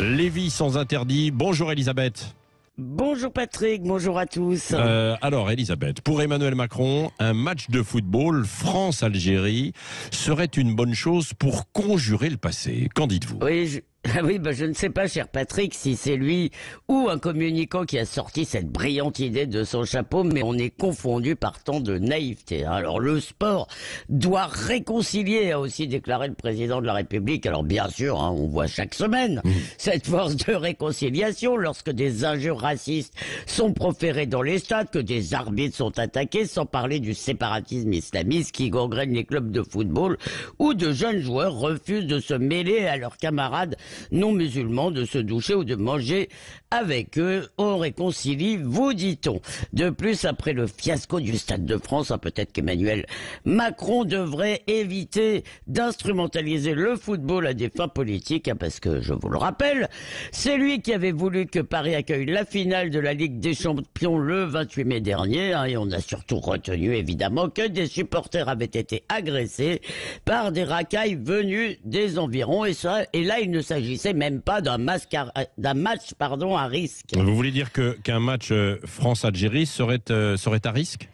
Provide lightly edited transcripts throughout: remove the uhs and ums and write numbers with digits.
Lévis sans interdit. Bonjour Elisabeth. Bonjour Patrick, bonjour à tous. Alors Elisabeth, pour Emmanuel Macron, un match de football France-Algérie serait une bonne chose pour conjurer le passé. Qu'en dites-vous ? Oui, je ne sais pas, cher Patrick, si c'est lui ou un communicant qui a sorti cette brillante idée de son chapeau, mais on est confondu par tant de naïveté. Alors le sport doit réconcilier, a aussi déclaré le président de la République. Alors bien sûr, on voit chaque semaine cette force de réconciliation lorsque des injures racistes sont proférées dans les stades, que des arbitres sont attaqués, sans parler du séparatisme islamiste qui gangrène les clubs de football, où de jeunes joueurs refusent de se mêler à leurs camarades non musulmans, de se doucher ou de manger avec eux. On réconcilie, vous dit-on. De plus, après le fiasco du Stade de France, peut-être qu'Emmanuel Macron devrait éviter d'instrumentaliser le football à des fins politiques, parce que, je vous le rappelle, c'est lui qui avait voulu que Paris accueille la finale de la Ligue des Champions le 28 mai dernier, et on a surtout retenu évidemment que des supporters avaient été agressés par des racailles venus des environs, et là il ne s'agissait même pas d'un match à risque. Vous voulez dire qu'un match France-Algérie serait à risque ?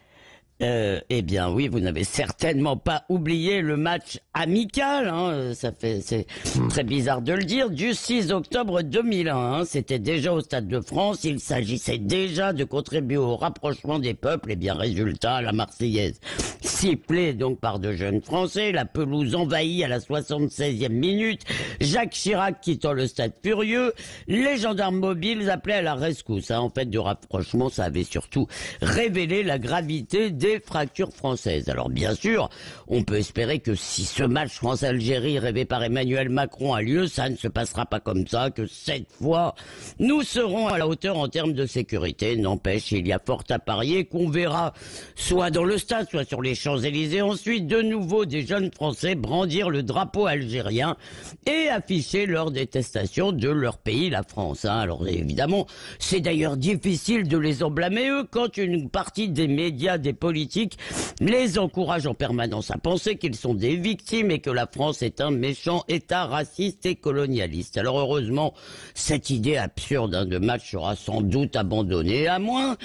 Eh bien oui, vous n'avez certainement pas oublié le match amical, c'est très bizarre de le dire, du 6 octobre 2001. C'était déjà au Stade de France, il s'agissait déjà de contribuer au rapprochement des peuples. Et bien résultat, la Marseillaise sifflée donc par de jeunes Français, la pelouse envahie à la 76e minute, Jacques Chirac quittant le stade furieux, les gendarmes mobiles appelaient à la rescousse. En fait, du rapprochement, ça avait surtout révélé la gravité des fractures françaises. Alors bien sûr, on peut espérer que si ce match France-Algérie rêvé par Emmanuel Macron a lieu, ça ne se passera pas comme ça, que cette fois, nous serons à la hauteur en termes de sécurité. N'empêche, il y a fort à parier qu'on verra, soit dans le stade, soit sur les Champs-Élysées, ensuite de nouveau des jeunes Français brandir le drapeau algérien et afficher leur détestation de leur pays, la France. Alors évidemment, c'est d'ailleurs difficile de les en blâmer, eux, quand une partie des médias, des politiques, les encourage en permanence à penser qu'ils sont des victimes et que la France est un méchant État raciste et colonialiste. Alors heureusement, cette idée absurde de match sera sans doute abandonnée, à moins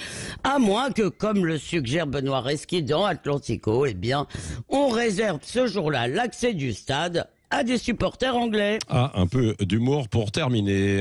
que, comme le suggère Benoît Reski dans Atlantico, eh bien, on réserve ce jour-là l'accès du stade à des supporters anglais. Un peu d'humour pour terminer.